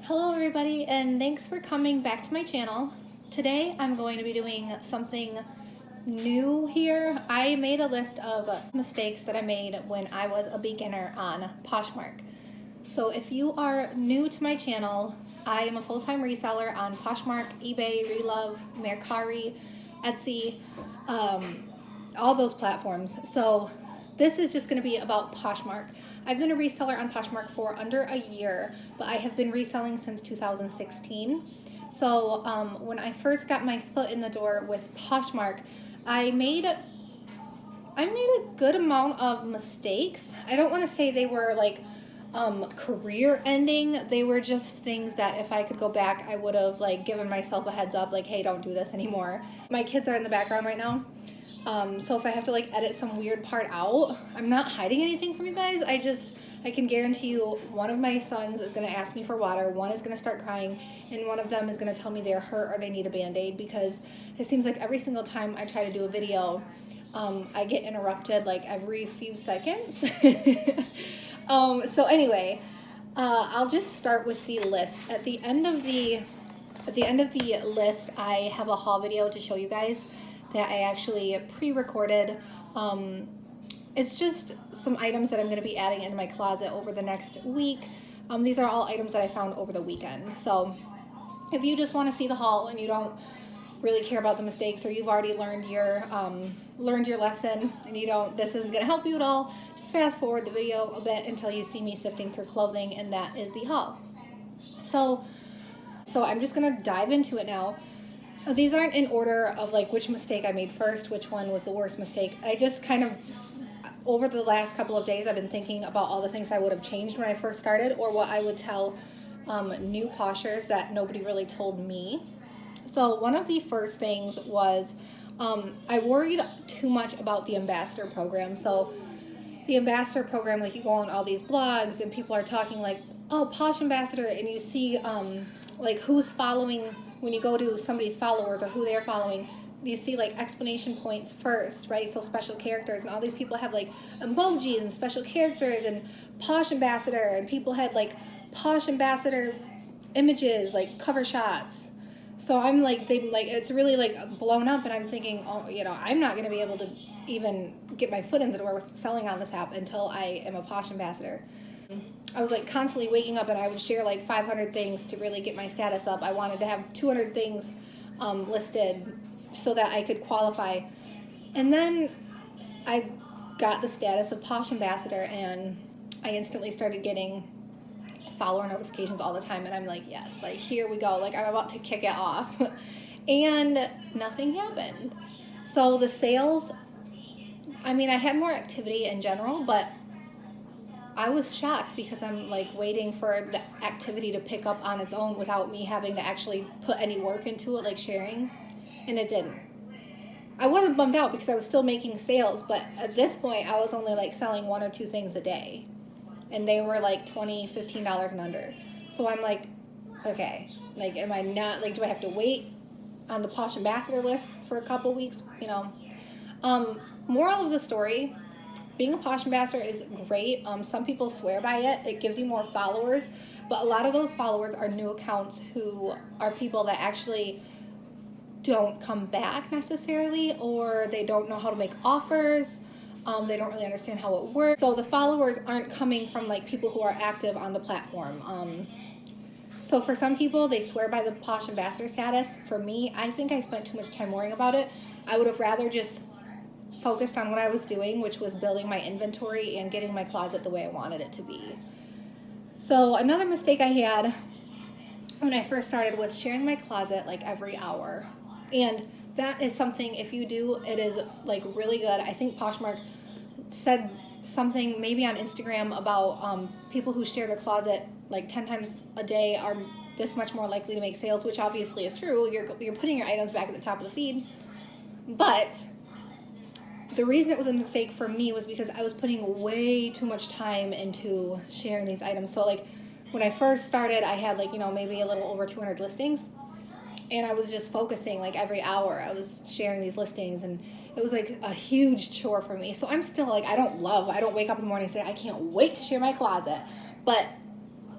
Hello everybody, and thanks for coming back to my channel. Today I'm going to be doing something new here. I made a list of mistakes that I made when I was a beginner on Poshmark. So if you are new to my channel, I am a full-time reseller on Poshmark, eBay, Relove, Mercari, Etsy, all those platforms. So this is just going to be about Poshmark. I've been a reseller on Poshmark for under a year, but I have been reselling since 2016. So when I first got my foot in the door with Poshmark, I made a good amount of mistakes. I don't want to say they were like career ending. They were just things that if I could go back, I would have like given myself a heads up, like, hey, don't do this anymore. My kids are in the background right now. So if I have to like edit some weird part out, I'm not hiding anything from you guys. I can guarantee you one of my sons is going to ask me for water, one is going to start crying, and one of them is going to tell me they're hurt or they need a band-aid, because it seems like every single time I try to do a video, I get interrupted like every few seconds. So anyway, I'll just start with the list. At the end of the list, I have a haul video to show you guys that I actually pre-recorded. It's just some items that I'm going to be adding into my closet over the next week. These are all items that I found over the weekend. So if you just want to see the haul and you don't really care about the mistakes, or you've already learned your lesson and this isn't going to help you at all, just fast forward the video a bit until you see me sifting through clothing, and that is the haul. So I'm just going to dive into it now. These aren't in order of like which mistake I made first, which one was the worst mistake. I just kind of, over the last couple of days, I've been thinking about all the things I would have changed when I first started, or what I would tell new poshers that nobody really told me. So one of the first things was I worried too much about the ambassador program. So the ambassador program, like you go on all these blogs and people are talking like, oh, Posh Ambassador, and you see like who's following. When you go to somebody's followers or who they're following, you see like explanation points first, right? So special characters, and all these people have like emojis and special characters and Posh Ambassador, and people had like Posh Ambassador images, like cover shots. So I'm like, it's really like blown up, and I'm thinking, oh, I'm not going to be able to even get my foot in the door with selling on this app until I am a Posh Ambassador. I was like constantly waking up and I would share like 500 things to really get my status up. I wanted to have 200 things listed so that I could qualify. And then I got the status of Posh Ambassador, and I instantly started getting follower notifications all the time. And I'm like, yes, like here we go. Like I'm about to kick it off. And nothing happened. So the sales, I mean, I had more activity in general, but I was shocked because I'm like waiting for the activity to pick up on its own without me having to actually put any work into it, like sharing, and it didn't. I wasn't bummed out because I was still making sales, but at this point I was only like selling 1 or 2 things a day, and they were like $20, $15 and under. So I'm like, okay, like am I not, like do I have to wait on the Posh Ambassador list for a couple weeks, Moral of the story, being a Posh Ambassador is great. Some people swear by it. It gives you more followers, but a lot of those followers are new accounts who are people that actually don't come back necessarily, or they don't know how to make offers. They don't really understand how it works. So the followers aren't coming from like people who are active on the platform. So for some people, they swear by the Posh Ambassador status. For me, I think I spent too much time worrying about it. I would have rather just focused on what I was doing, which was building my inventory and getting my closet the way I wanted it to be. So another mistake I had when I first started was sharing my closet like every hour. And that is something, if you do, it is like really good. I think Poshmark said something maybe on Instagram about people who share their closet like 10 times a day are this much more likely to make sales, which obviously is true. You're putting your items back at the top of the feed. But the reason it was a mistake for me was because I was putting way too much time into sharing these items. So like when I first started, I had like, maybe a little over 200 listings, and I was just focusing like every hour. I was sharing these listings, and it was like a huge chore for me. So I'm still like, I don't wake up in the morning and say, I can't wait to share my closet. But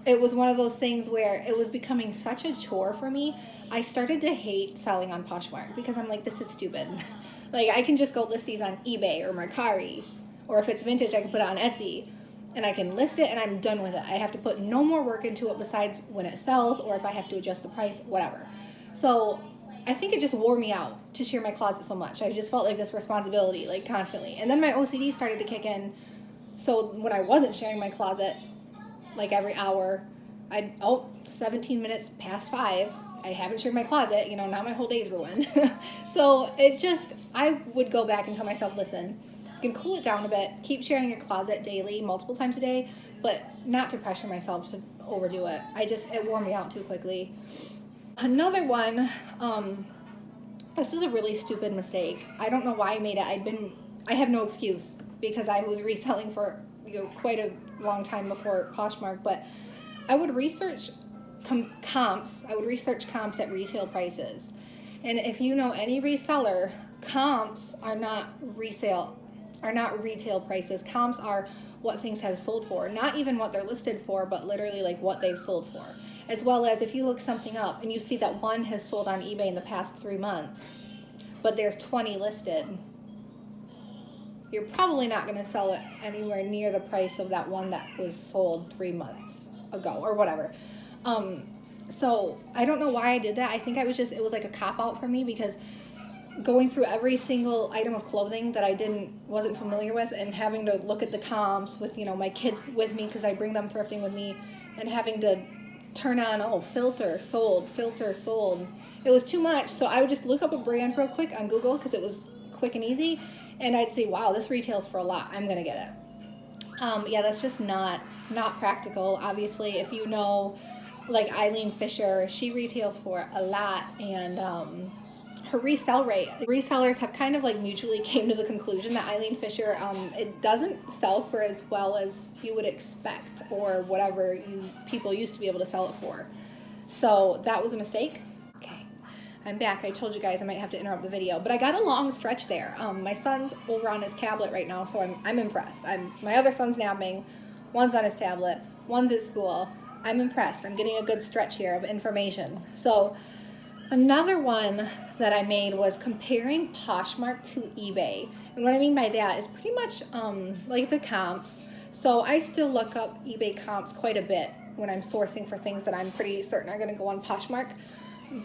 it was one of those things where it was becoming such a chore for me. I started to hate selling on Poshmark because I'm like, this is stupid. Like, I can just go list these on eBay or Mercari, or if it's vintage, I can put it on Etsy, and I can list it and I'm done with it. I have to put no more work into it besides when it sells, or if I have to adjust the price, whatever. So I think it just wore me out to share my closet so much. I just felt like this responsibility, like, constantly. And then my OCD started to kick in. So when I wasn't sharing my closet, like every hour, 17 minutes past 5, I haven't shared my closet, you know, now my whole day's ruined. So it just, I would go back and tell myself, listen, you can cool it down a bit, keep sharing your closet daily, multiple times a day, but not to pressure myself to overdo it. It wore me out too quickly. Another one, this is a really stupid mistake. I don't know why I made it. I have no excuse because I was reselling for, you know, quite a long time before Poshmark, but I would research comps. I would research comps at retail prices. And if you know any reseller, comps are not retail prices. Comps are what things have sold for, not even what they're listed for, but literally like what they've sold for. As well as if you look something up and you see that one has sold on eBay in the past 3 months, but there's 20 listed, you're probably not going to sell it anywhere near the price of that one that was sold 3 months ago or whatever. So I don't know why I did that. I think it was like a cop out for me, because going through every single item of clothing that I wasn't familiar with, and having to look at the comps with, you know, my kids with me because I bring them thrifting with me, and having to turn on, filter sold. It was too much. So I would just look up a brand real quick on Google because it was quick and easy, and I'd say, wow, this retails for a lot, I'm gonna get it. Yeah, that's just not practical. Obviously, if you know, like Eileen Fisher, she retails for a lot, and her resell rate, the resellers have kind of like mutually came to the conclusion that Eileen Fisher, it doesn't sell for as well as you would expect, or whatever people used to be able to sell it for. So that was a mistake. Okay, I'm back. I told you guys I might have to interrupt the video, but I got a long stretch there. My son's over on his tablet right now, so I'm impressed. My other son's napping, one's on his tablet, one's at school. I'm impressed. I'm getting a good stretch here of information. So another one that I made was comparing Poshmark to eBay. And what I mean by that is pretty much like the comps. So I still look up eBay comps quite a bit when I'm sourcing for things that I'm pretty certain are going to go on Poshmark.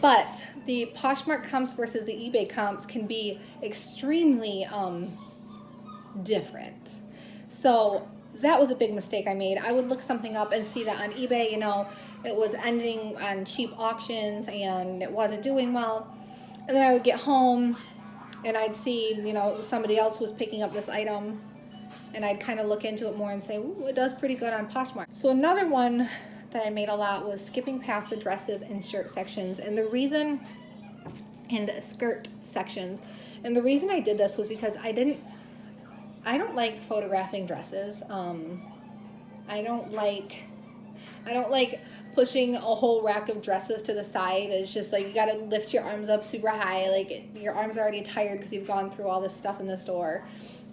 But the Poshmark comps versus the eBay comps can be extremely different. So that was a big mistake I made. I would look something up and see that on eBay, you know, it was ending on cheap auctions and it wasn't doing well. And then I would get home and I'd see, you know, somebody else was picking up this item, and I'd kind of look into it more and say, ooh, it does pretty good on Poshmark. So another one that I made a lot was skipping past the dresses and shirt sections. And the reason, and skirt sections. And the reason I did this was because I don't like photographing dresses. I don't like pushing a whole rack of dresses to the side. It's just like you gotta lift your arms up super high. Like your arms are already tired because you've gone through all this stuff in the store.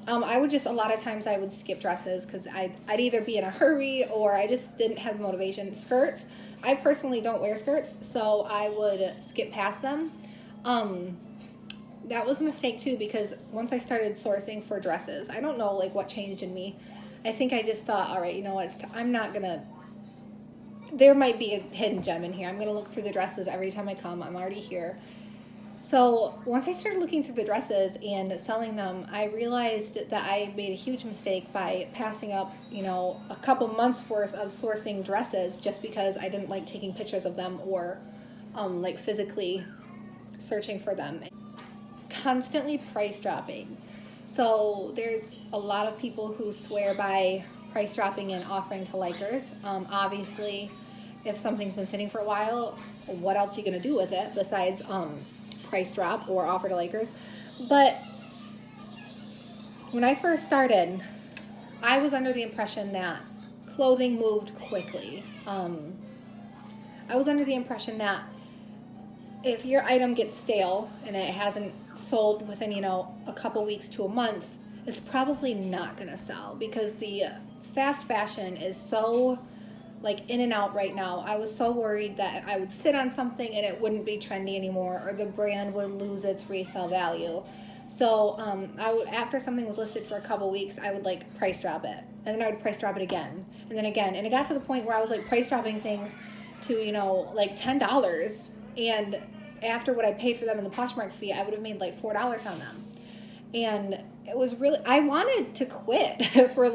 A lot of times I would skip dresses because I'd either be in a hurry or I just didn't have the motivation. Skirts, I personally don't wear skirts, so I would skip past them. That was a mistake too, because once I started sourcing for dresses, I don't know like what changed in me. I think I just thought, all right, you know what, there might be a hidden gem in here. I'm gonna look through the dresses every time I come. I'm already here. So once I started looking through the dresses and selling them, I realized that I made a huge mistake by passing up, you know, a couple months worth of sourcing dresses just because I didn't like taking pictures of them or like physically searching for them. Constantly price dropping. So there's a lot of people who swear by price dropping and offering to likers. Obviously, if something's been sitting for a while, what else are you gonna do with it besides price drop or offer to likers? But when I first started, I was under the impression that clothing moved quickly. I was under the impression that if your item gets stale and it hasn't sold within, you know, a couple weeks to a month, it's probably not gonna sell, because the fast fashion is so like in and out right now. I was so worried that I would sit on something and it wouldn't be trendy anymore, or the brand would lose its resale value. So I would, after something was listed for a couple weeks, I would like price drop it, and then I would price drop it again, and then again, and it got to the point where I was like price dropping things to, you know, like $10, and after what I paid for them in the Poshmark fee, I would have made like $4 on them. And it was really, I wanted to quit for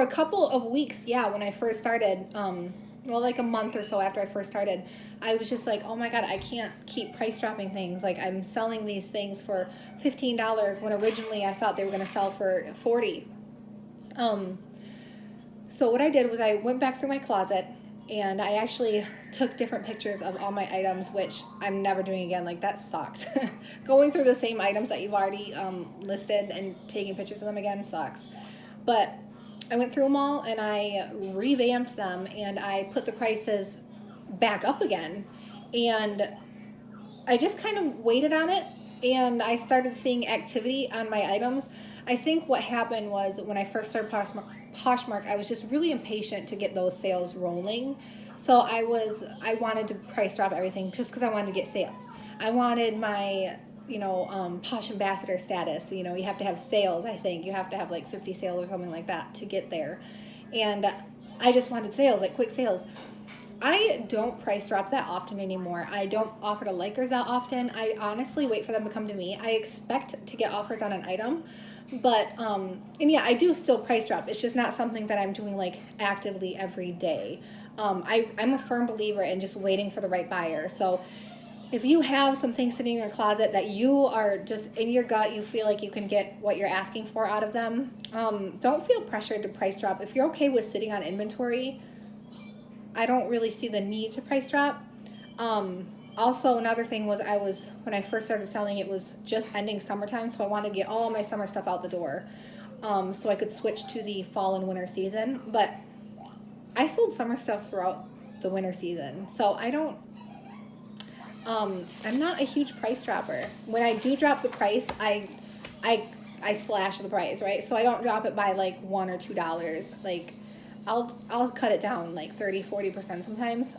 a couple of weeks. Yeah, when I first started, well, like a month or so after I first started, I was just like, oh my God, I can't keep price dropping things. Like, I'm selling these things for $15 when originally I thought they were going to sell for $40. So what I did was I went back through my closet, and I actually took different pictures of all my items, which I'm never doing again. Like, that sucks. Going through the same items that you've already listed and taking pictures of them again sucks. But I went through them all, and I revamped them, and I put the prices back up again. And I just kind of waited on it, and I started seeing activity on my items. I think what happened was when I first started Poshmark, I was just really impatient to get those sales rolling. So I wanted to price drop everything just because I wanted to get sales. I wanted my, Posh Ambassador status. You know, you have to have sales, I think. You have to have like 50 sales or something like that to get there. And I just wanted sales, like quick sales. I don't price drop that often anymore. I don't offer to likers that often. I honestly wait for them to come to me. I expect to get offers on an item, but, and yeah, I do still price drop. It's just not something that I'm doing like actively every day. I'm a firm believer in just waiting for the right buyer. So if you have some things sitting in your closet that you are just in your gut, you feel like you can get what you're asking for out of them, don't feel pressured to price drop. If you're okay with sitting on inventory, I don't really see the need to price drop. Also, another thing was when I first started selling, it was just ending summertime, so I wanted to get all my summer stuff out the door, so I could switch to the fall and winter season. But I sold summer stuff throughout the winter season, so I'm not a huge price dropper. When I do drop the price, I slash the price, right? So I don't drop it by like $1 or $2. Like, I'll cut it down like 30-40% sometimes,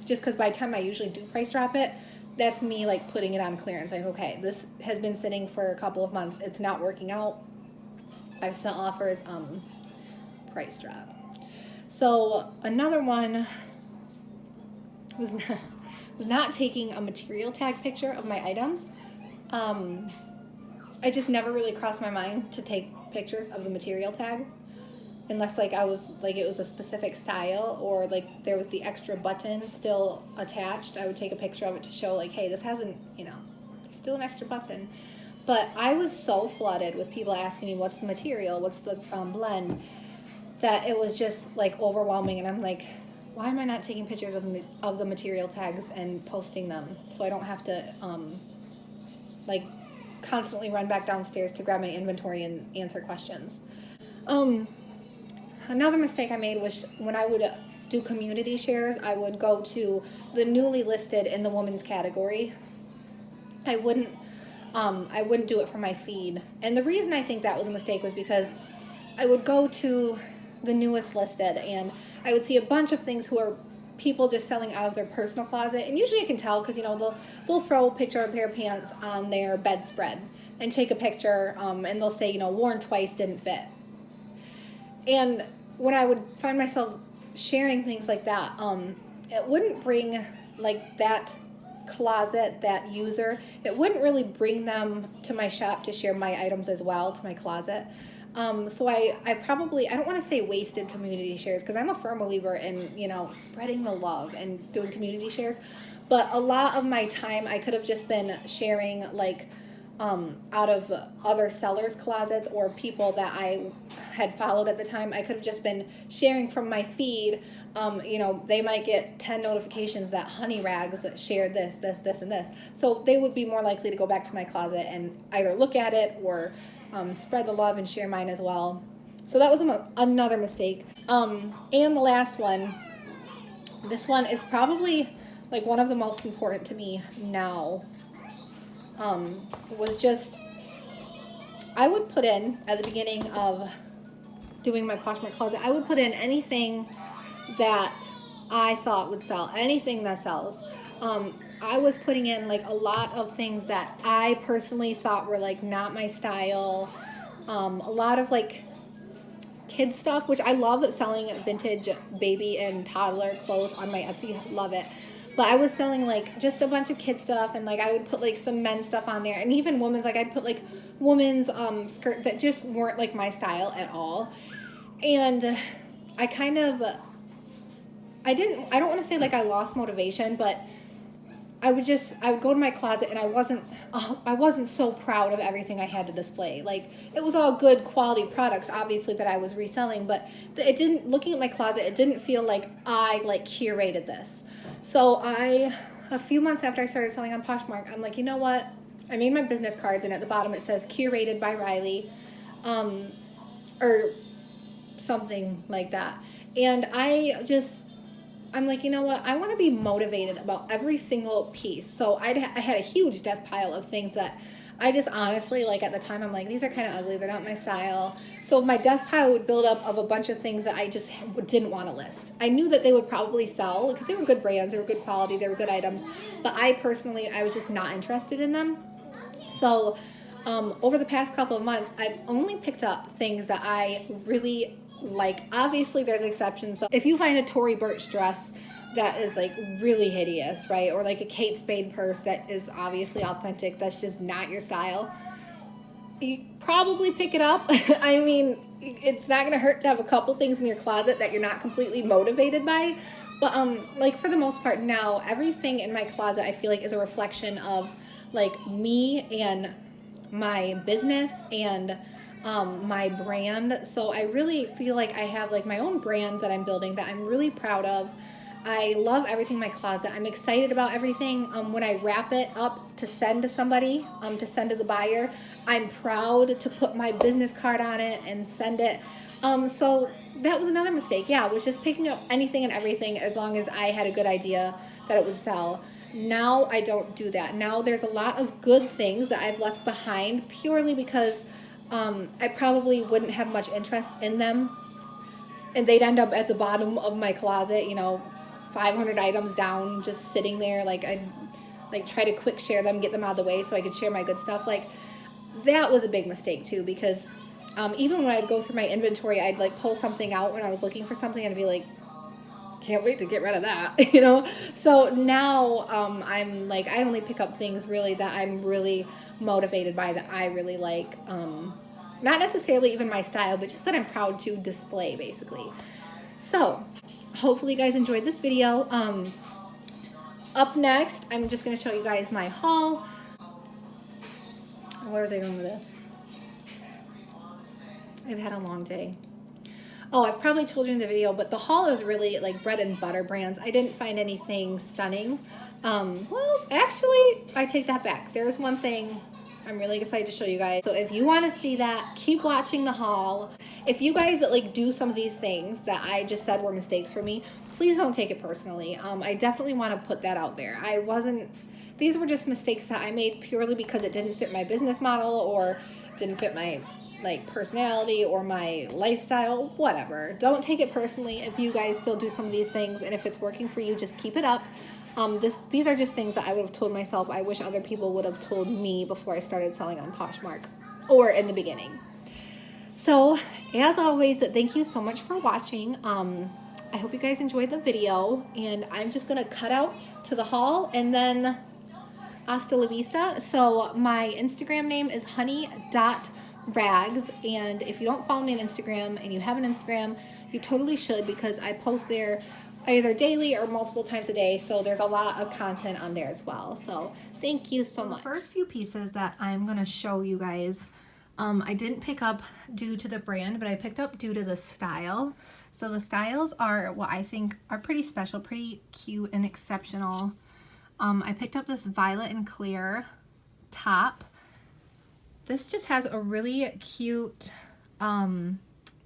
just because by the time I usually do price drop it, that's me like putting it on clearance. Like, okay, this has been sitting for a couple of months, it's not working out, I've sent offers, price drop. So another one was not taking a material tag picture of my items. I just never really crossed my mind to take pictures of the material tag, unless like it was a specific style, or like there was the extra button still attached. I would take a picture of it to show like, hey, this hasn't, still an extra button. But I was so flooded with people asking me what's the material, what's the blend, that it was just like overwhelming. And I'm like, why am I not taking pictures of the material tags and posting them so I don't have to like constantly run back downstairs to grab my inventory and answer questions. Another mistake I made was when I would do community shares, I would go to the newly listed in the women's category. I wouldn't do it for my feed. And the reason I think that was a mistake was because I would go to the newest listed and I would see a bunch of things who are people just selling out of their personal closet. And usually I can tell because, they'll throw a picture of a pair of pants on their bedspread and take a picture, and they'll say, worn twice, didn't fit. And when I would find myself sharing things like that, it wouldn't bring like that closet, that user, it wouldn't really bring them to my shop to share my items as well, to my closet. So I don't want to say wasted community shares, because I'm a firm believer in, spreading the love and doing community shares. But a lot of my time I could have just been sharing like out of other sellers' closets or people that I had followed at the time. I could have just been sharing from my feed. They might get 10 notifications that Honey Rags shared this, and this. So they would be more likely to go back to my closet and either look at it or spread the love and share mine as well. So that was another mistake. And the last one, this one is probably like one of the most important to me now. Was just, I would put in, at the beginning of doing my Poshmark closet, I would put in anything that I thought would sell, anything that sells. I was putting in like a lot of things that I personally thought were like not my style. A lot of like kid stuff, which I love selling vintage baby and toddler clothes on my Etsy. Love it. But I was selling like just a bunch of kid stuff, and like I would put like some men's stuff on there, and even women's. Like I'd put like women's skirt that just weren't like my style at all. And I kind of, I don't want to say like I lost motivation, but I would go to my closet, and I wasn't so proud of everything I had to display. Like, it was all good quality products, obviously, that I was reselling, but looking at my closet, it didn't feel like I like curated this. So a few months after I started selling on Poshmark, I'm like, you know what? I made my business cards, and at the bottom it says curated by Riley, or something like that. And I'm like, you know what? I want to be motivated about every single piece. So I had a huge death pile of things that I just honestly, like at the time, I'm like, these are kind of ugly. They're not my style. So my death pile would build up of a bunch of things that I just didn't want to list. I knew that they would probably sell because they were good brands, they were good quality, they were good items. But I was just not interested in them. So over the past couple of months, I've only picked up things that I really like. Obviously there's exceptions. So if you find a Tory Burch dress that is like really hideous, right, or like a Kate Spade purse that is obviously authentic, that's just not your style, you probably pick it up. I mean, it's not gonna hurt to have a couple things in your closet that you're not completely motivated by. But like for the most part now, everything in my closet I feel like is a reflection of like me and my business and my brand. So I really feel like I have like my own brand that I'm building that I'm really proud of. I love everything in my closet. I'm excited about everything. When I wrap it up to send to somebody, to send to the buyer, I'm proud to put my business card on it and send it. So that was another mistake. Yeah, I was just picking up anything and everything as long as I had a good idea that it would sell. Now I don't do that. Now there's a lot of good things that I've left behind purely because I probably wouldn't have much interest in them, and they'd end up at the bottom of my closet, 500 items down, just sitting there. Like I'd like try to quick share them, get them out of the way so I could share my good stuff. Like that was a big mistake too, because even when I'd go through my inventory, I'd like pull something out when I was looking for something and I'd be like, can't wait to get rid of that. So now I'm like, I only pick up things really that I'm really motivated by, that I really like. Not necessarily even my style, but just that I'm proud to display, basically. So hopefully you guys enjoyed this video. Up next, I'm just going to show you guys my haul. Where was I going with this? I've had a long day. Oh, I've probably told you in the video, but the haul is really like bread and butter brands. I didn't find anything stunning. Well, actually, I take that back. There's one thing I'm really excited to show you guys. So if you want to see that, keep watching the haul. If you guys like do some of these things that I just said were mistakes for me, please don't take it personally. I definitely want to put that out there. These were just mistakes that I made purely because it didn't fit my business model or didn't fit my like personality or my lifestyle, whatever. Don't take it personally if you guys still do some of these things, and if it's working for you, just keep it up. These are just things that I would have told myself I wish other people would have told me before I started selling on Poshmark or in the beginning. So as always, thank you so much for watching. I hope you guys enjoyed the video, and I'm just gonna cut out to the haul and then hasta la vista. So my Instagram name is honey.rags, and if you don't follow me on Instagram and you have an Instagram, you totally should, because I post there either daily or multiple times a day, so there's a lot of content on there as well. So thank you so much. The first few pieces that I'm going to show you guys, I didn't pick up due to the brand, but I picked up due to the style. So the styles are what I think are pretty special, pretty cute and exceptional. I picked up this violet and clear top. This just has a really cute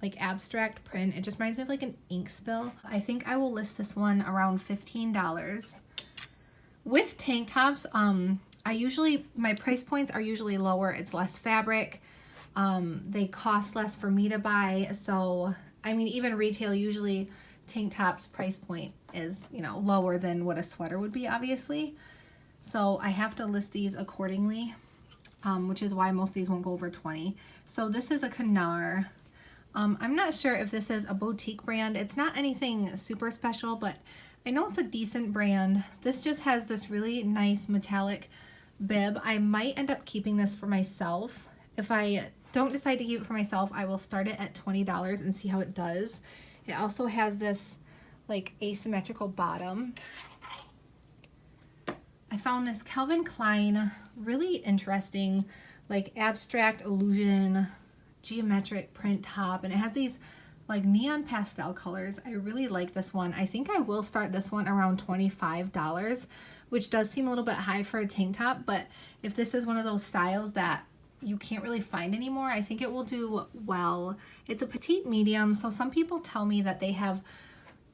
like abstract print. It just reminds me of like an ink spill. I think I will list this one around $15. With tank tops, my price points are usually lower. It's less fabric. They cost less for me to buy. So, I mean, even retail, usually tank top's price point is, you know, lower than what a sweater would be, obviously. So I have to list these accordingly, which is why most of these won't go over 20. So this is a Canard. I'm not sure if this is a boutique brand. It's not anything super special, but I know it's a decent brand. This just has this really nice metallic bib. I might end up keeping this for myself. If I don't decide to keep it for myself, I will start it at $20 and see how it does. It also has this like asymmetrical bottom. I found this Calvin Klein really interesting, like abstract illusion geometric print top, and it has these like neon pastel colors. I really like this one. I think I will start this one around $25, which does seem a little bit high for a tank top, but if this is one of those styles that you can't really find anymore, I think it will do well. It's a petite medium, so some people tell me that they have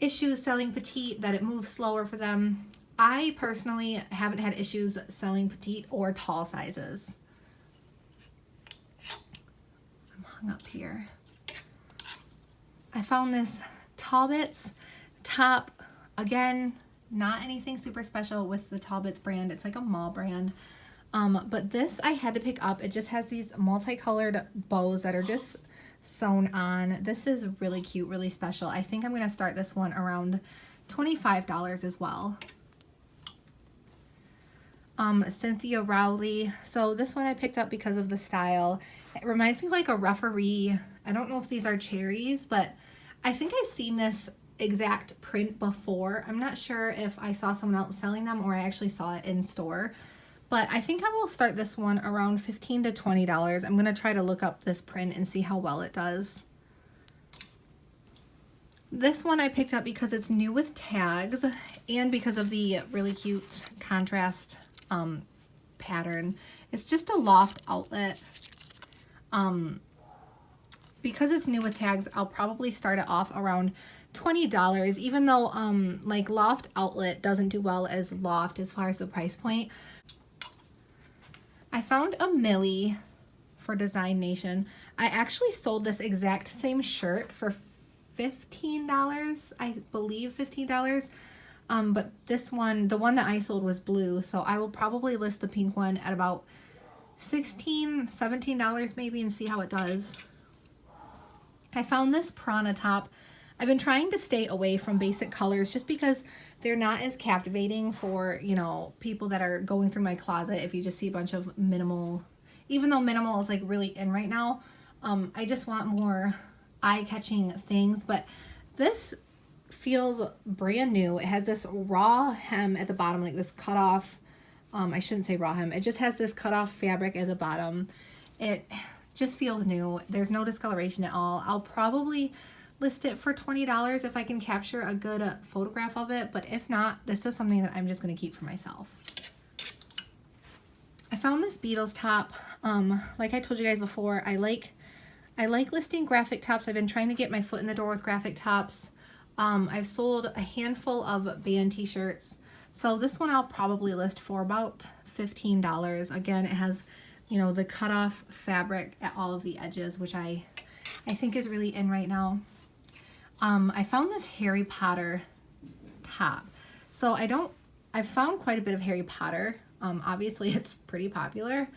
issues selling petite, that it moves slower for them. I personally haven't had issues selling petite or tall sizes. I'm hung up here. I found this Talbot's top. Again, not anything super special with the Talbot's brand. It's like a mall brand. But this I had to pick up. It just has these multicolored bows that are just sewn on. This is really cute, really special. I think I'm going to start this one around $25 as well. Cynthia Rowley. So this one I picked up because of the style. It reminds me of like a referee. I don't know if these are cherries, but I think I've seen this exact print before. I'm not sure if I saw someone else selling them or I actually saw it in store. But I think I will start this one around $15 to $20. I'm going to try to look up this print and see how well it does. This one I picked up because it's new with tags and because of the really cute contrast pattern. It's just a loft outlet. Because it's new with tags, I'll probably start it off around $20, even though like loft outlet doesn't do well as loft as far as the price point. I found a Millie for Design Nation. I actually sold this exact same shirt for $15, I believe $15. But this one, the one that I sold was blue, so I will probably list the pink one at about $16, $17 maybe and see how it does. I found this Prana top. I've been trying to stay away from basic colors just because they're not as captivating for, you know, people that are going through my closet. If you just see a bunch of minimal, even though minimal is like really in right now, I just want more eye-catching things. But this feels brand new. It has this raw hem at the bottom, like this cut off, I shouldn't say raw hem. It just has this cut off fabric at the bottom. It just feels new. There's no discoloration at all. I'll probably list it for $20 if I can capture a good photograph of it, but if not, this is something that I'm just going to keep for myself. I found this Beatles top. Like I told you guys before, I like listing graphic tops. I've been trying to get my foot in the door with graphic tops. I've sold a handful of band t-shirts, so this one I'll probably list for about $15. Again, it has, you know, the cut off fabric at all of the edges, which I think is really in right now. I found this Harry Potter top. So I've found quite a bit of Harry Potter. Obviously it's pretty popular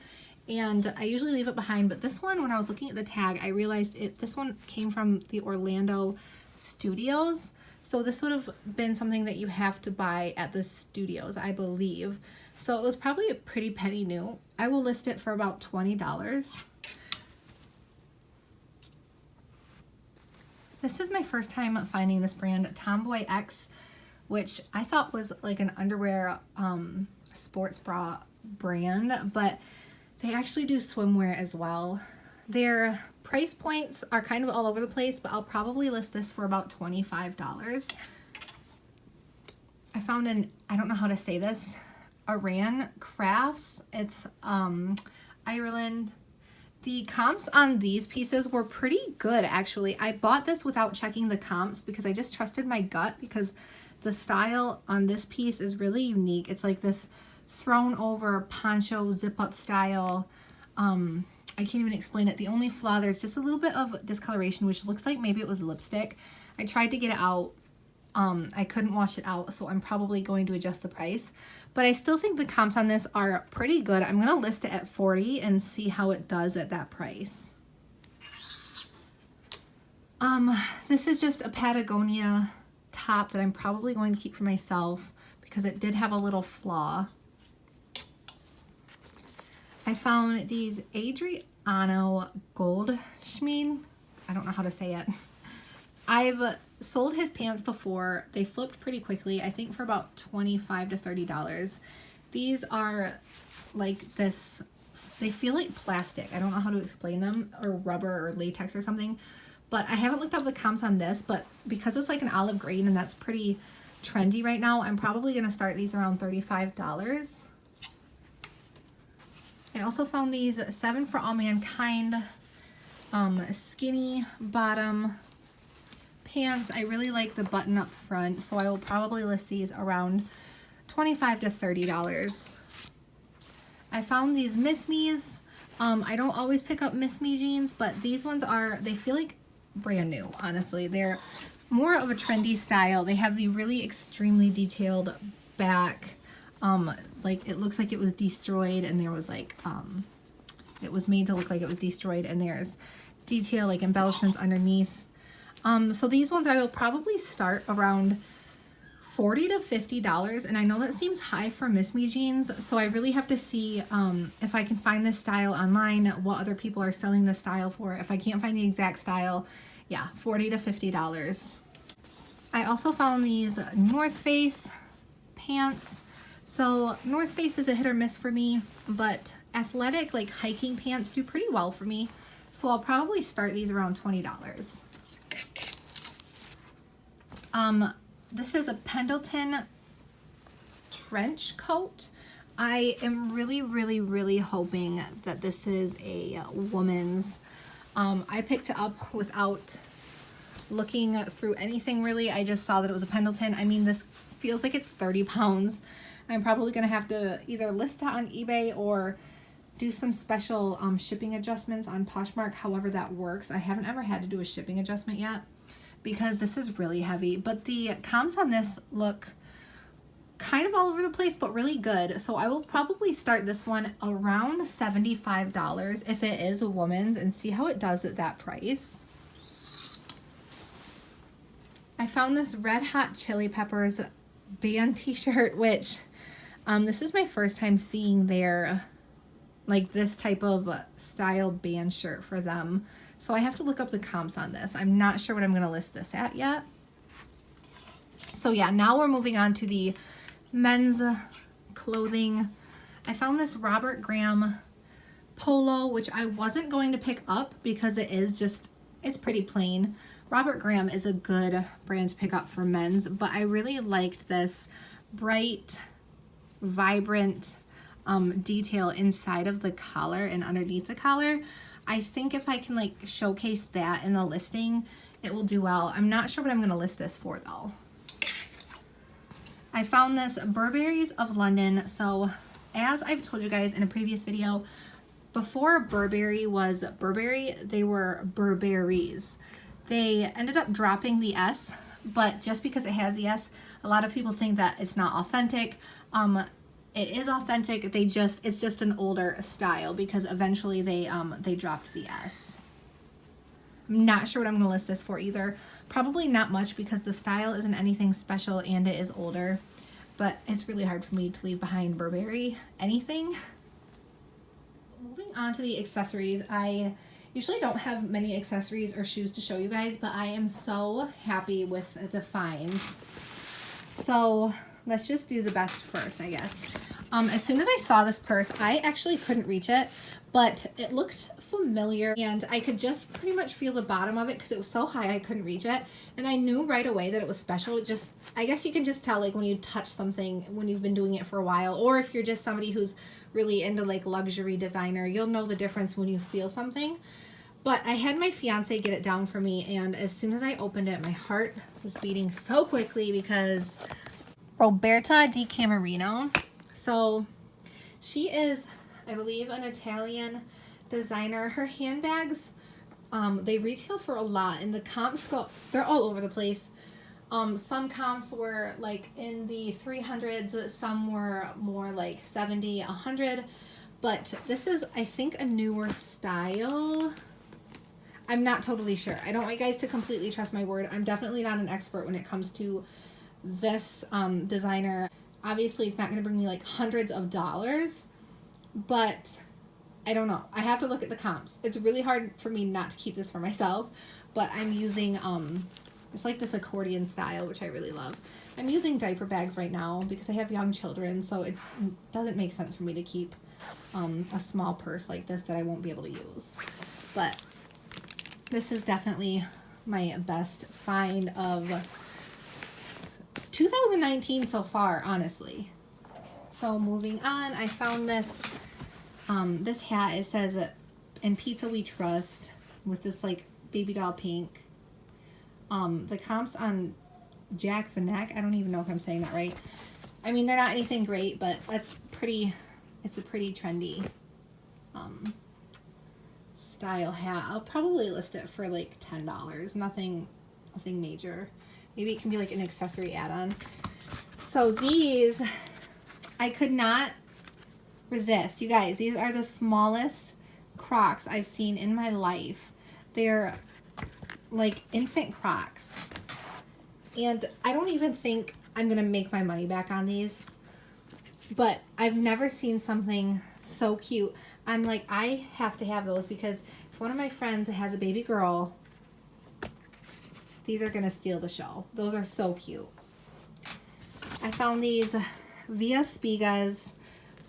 and I usually leave it behind, but this one, when I was looking at the tag, I realized this one came from the Orlando studios. So this would have been something that you have to buy at the studios, I believe. So it was probably a pretty penny new. I will list it for about $20. This is my first time finding this brand, Tomboy X, which I thought was like an underwear sports bra brand, but they actually do swimwear as well. Their price points are kind of all over the place, but I'll probably list this for about $25. I found I don't know how to say this, Aran Crafts. It's Ireland. The comps on these pieces were pretty good, actually. I bought this without checking the comps because I just trusted my gut, because the style on this piece is really unique. It's like this thrown over poncho zip up style. I can't even explain it. The only flaw, there's just a little bit of discoloration, which looks like maybe it was lipstick. I tried to get it out I couldn't wash it out, so I'm probably going to adjust the price. But I still think the comps on this are pretty good. I'm going to list it at $40 and see how it does at that price. This is just a Patagonia top that I'm probably going to keep for myself because it did have a little flaw. I found these Adriano Goldschmied. I don't know how to say it. I've sold his pants before. They flipped pretty quickly, I think for about $25 to $30. These are like this, they feel like plastic. I don't know how to explain them, or rubber or latex or something. But I haven't looked up the comps on this, but because it's like an olive green and that's pretty trendy right now, I'm probably going to start these around $35. I also found these 7 for All Mankind skinny bottom pants. I really like the button up front, so I will probably list these around $25 to $30. I found these Miss Me's. I don't always pick up Miss Me jeans, but these ones are, they feel like brand new, honestly. They're more of a trendy style. They have the really extremely detailed back. Like it looks like it was destroyed, and there was like, it was made to look like it was destroyed, and there's detail like embellishments underneath. So these ones I will probably start around $40 to $50, and I know that seems high for Miss Me jeans, so I really have to see if I can find this style online, what other people are selling this style for. If I can't find the exact style, yeah, $40 to $50. I also found these North Face pants. So North Face is a hit or miss for me, but athletic like hiking pants do pretty well for me, so I'll probably start these around $20. This is a Pendleton Trenchcoat. I am really hoping that this is a woman's. I picked it up without looking through anything really. I just saw that it was a Pendleton. I mean, this feels like it's 30 pounds. I'm probably gonna have to either list it on eBay or do some special shipping adjustments on Poshmark, however that works. I haven't ever had to do a shipping adjustment yet because this is really heavy, but the comps on this look kind of all over the place, but really good. So I will probably start this one around $75 if it is a woman's and see how it does at that price. I found this Red Hot Chili Peppers band t-shirt, which this is my first time seeing their like this type of style band shirt for them. So I have to look up the comps on this. I'm not sure what I'm going to list this at yet. So yeah, now we're moving on to the men's clothing. I found this Robert Graham polo, which I wasn't going to pick up because it is just, it's pretty plain. Robert Graham is a good brand to pick up for men's, but I really liked this bright, vibrant detail inside of the collar and underneath the collar. I think if I can like showcase that in the listing, it will do well. I'm not sure what I'm going to list this for though. I found this Burberry's of London. So as I've told you guys in a previous video, before Burberry was Burberry, they were Burberry's. They ended up dropping the S, but just because it has the S, a lot of people think that it's not authentic. It is authentic. It's just an older style because eventually they dropped the S. I'm not sure what I'm going to list this for either. Probably not much because the style isn't anything special and it is older, but it's really hard for me to leave behind Burberry anything. Moving on to the accessories, I usually don't have many accessories or shoes to show you guys, but I am so happy with the finds. So let's just do the best first, I guess. As soon as I saw this purse, I actually couldn't reach it, but it looked familiar and I could just pretty much feel the bottom of it because it was so high I couldn't reach it. And I knew right away that it was special. I guess you can just tell like when you touch something, when you've been doing it for a while, or if you're just somebody who's really into like luxury designer, you'll know the difference when you feel something. But I had my fiance get it down for me, and as soon as I opened it, my heart was beating so quickly because Roberta Di Camerino. So she is, I believe, an Italian designer. Her handbags, they retail for a lot, and the comps go, they're all over the place. Some comps were like in the 300s, some were more like 70, 100. But this is, I think, a newer style. I'm not totally sure. I don't want you guys to completely trust my word. I'm definitely not an expert when it comes to this designer. Obviously, it's not going to bring me like hundreds of dollars, but I don't know. I have to look at the comps. It's really hard for me not to keep this for myself, but I'm using, it's like this accordion style, which I really love. I'm using diaper bags right now because I have young children, so it doesn't make sense for me to keep a small purse like this that I won't be able to use. But this is definitely my best find of 2019 so far, honestly. So moving on, I found this this hat. It says, "In Pizza We Trust," with this like baby doll pink. The comps on Jack Vanek, I don't even know if I'm saying that right. I mean, they're not anything great, but that's pretty, it's a pretty trendy style hat. I'll probably list it for like $10. Nothing major. Maybe it can be like an accessory add-on. So these, I could not resist. You guys, these are the smallest Crocs I've seen in my life. They're like infant Crocs. And I don't even think I'm going to make my money back on these. But I've never seen something so cute. I'm like, I have to have those because if one of my friends has a baby girl, these are going to steal the show. Those are so cute. I found these Via Spigas,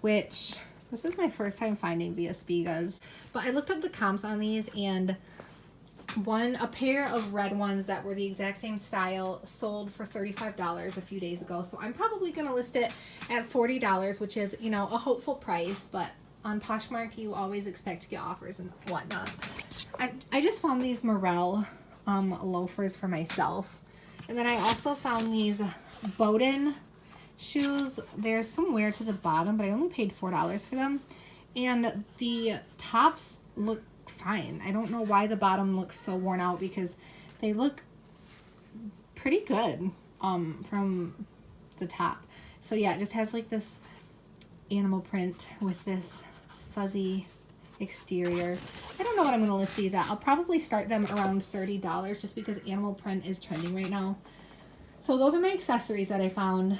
which this is my first time finding Via Spigas. But I looked up the comps on these, and a pair of red ones that were the exact same style sold for $35 a few days ago. So I'm probably going to list it at $40, which is, you know, a hopeful price. But on Poshmark, you always expect to get offers and whatnot. I just found these Morel loafers for myself. And then I also found these Bowden shoes. There's some wear to the bottom, but I only paid $4 for them. And the tops look fine. I don't know why the bottom looks so worn out because they look pretty good from the top. So yeah, it just has like this animal print with this fuzzy exterior. I don't know what I'm going to list these at. I'll probably start them around $30 just because animal print is trending right now. So those are my accessories that I found.